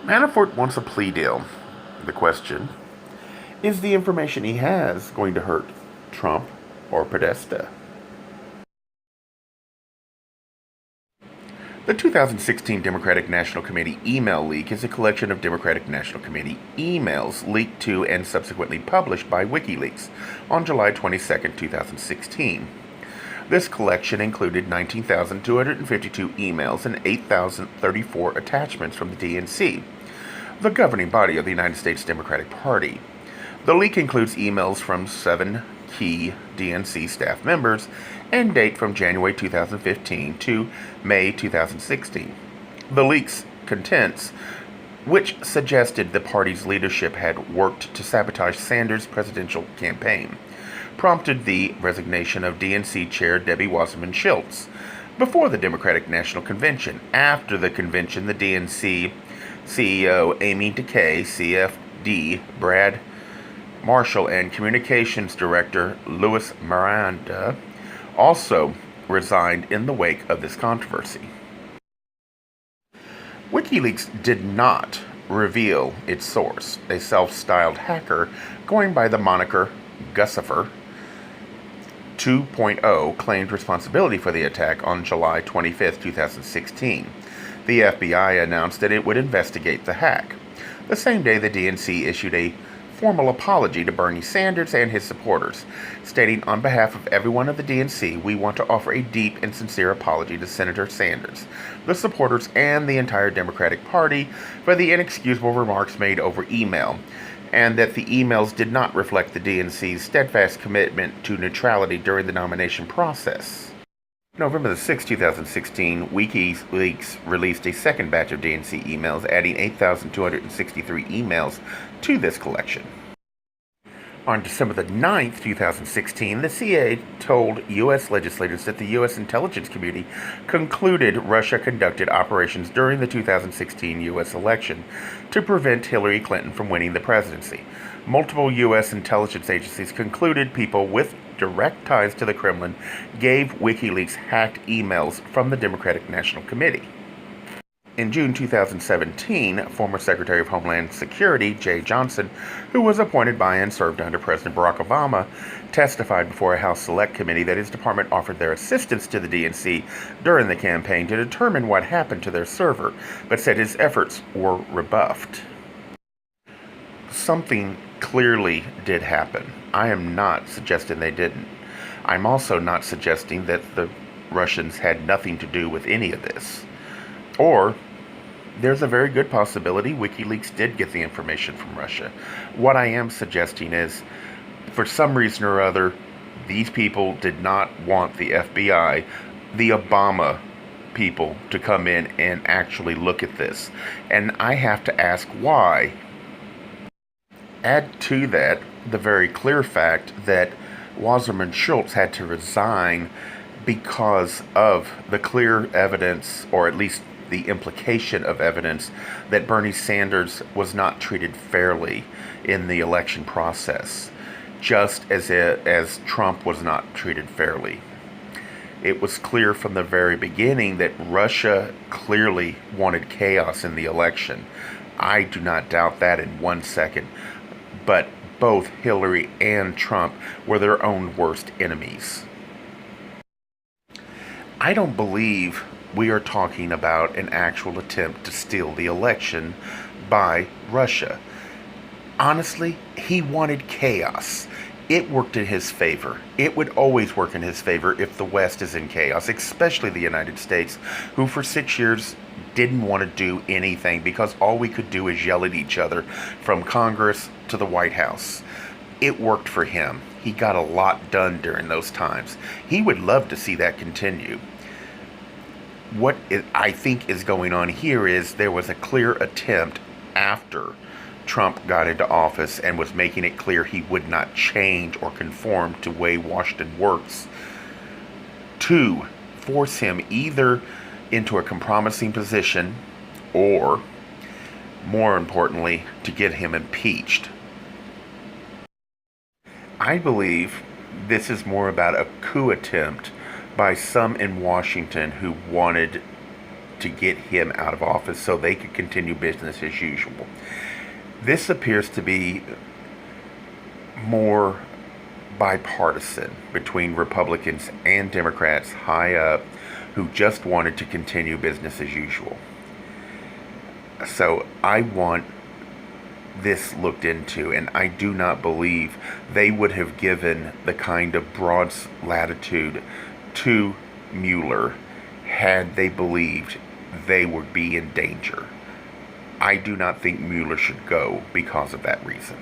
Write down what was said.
Manafort wants a plea deal. The question, is the information he has going to hurt Trump or Podesta? The 2016 Democratic National Committee email leak is a collection of Democratic National Committee emails leaked to and subsequently published by WikiLeaks on July 22, 2016. This collection included 19,252 emails and 8,034 attachments from the DNC, the governing body of the United States Democratic Party. The leak includes emails from 7 key DNC staff members and date from January 2015 to May 2016. The leak's contents, which suggested the party's leadership had worked to sabotage Sanders' presidential campaign, prompted the resignation of DNC Chair Debbie Wasserman Schultz before the Democratic National Convention. After the convention, the DNC CEO Amy Dickey, CFD Brad Marshall, and Communications Director Louis Miranda also resigned in the wake of this controversy. WikiLeaks did not reveal its source. A self-styled hacker going by the moniker Gussifer 2.0 claimed responsibility for the attack on July 25, 2016. The FBI announced that it would investigate the hack. The same day, the DNC issued a formal apology to Bernie Sanders and his supporters, stating, "On behalf of everyone of the DNC, we want to offer a deep and sincere apology to Senator Sanders, the supporters, and the entire Democratic Party for the inexcusable remarks made over email, and that the emails did not reflect the DNC's steadfast commitment to neutrality during the nomination process." November 6, 2016, WikiLeaks released a second batch of DNC emails, adding 8,263 emails to this collection. On December 9, 2016, the CIA told U.S. legislators that the U.S. intelligence community concluded Russia conducted operations during the 2016 U.S. election to prevent Hillary Clinton from winning the presidency. Multiple U.S. intelligence agencies concluded people with direct ties to the Kremlin gave WikiLeaks hacked emails from the Democratic National Committee. In June 2017, former Secretary of Homeland Security Jeh Johnson, who was appointed by and served under President Barack Obama, testified before a House Select Committee that his department offered their assistance to the DNC during the campaign to determine what happened to their server, but said his efforts were rebuffed. Something clearly did happen. I am not suggesting they didn't. I'm also not suggesting that the Russians had nothing to do with any of this. Or there's a very good possibility WikiLeaks did get the information from Russia. What I am suggesting is, for some reason or other, these people did not want the FBI, the Obama people, to come in and actually look at this. And I have to ask why. Add to that the very clear fact that Wasserman Schultz had to resign because of the clear evidence, or at least the implication of evidence, that Bernie Sanders was not treated fairly in the election process, just as Trump was not treated fairly. It was clear from the very beginning that Russia clearly wanted chaos in the election. I do not doubt that in 1 second. But both Hillary and Trump were their own worst enemies. I don't believe we are talking about an actual attempt to steal the election by Russia. Honestly, he wanted chaos. It worked in his favor. It would always work in his favor if the West is in chaos, especially the United States, who for 6 years didn't want to do anything because all we could do is yell at each other from Congress to the White House. It worked for him. He got a lot done during those times. He would love to see that continue. What I think is going on here is there was a clear attempt after Trump got into office and was making it clear he would not change or conform to the way Washington works, to force him either into a compromising position or, more importantly, to get him impeached. I believe this is more about a coup attempt by some in Washington who wanted to get him out of office so they could continue business as usual. This appears to be more bipartisan between Republicans and Democrats high up who just wanted to continue business as usual. So I want this looked into, and I do not believe they would have given the kind of broad latitude to Mueller had they believed they would be in danger. I do not think Mueller should go because of that reason.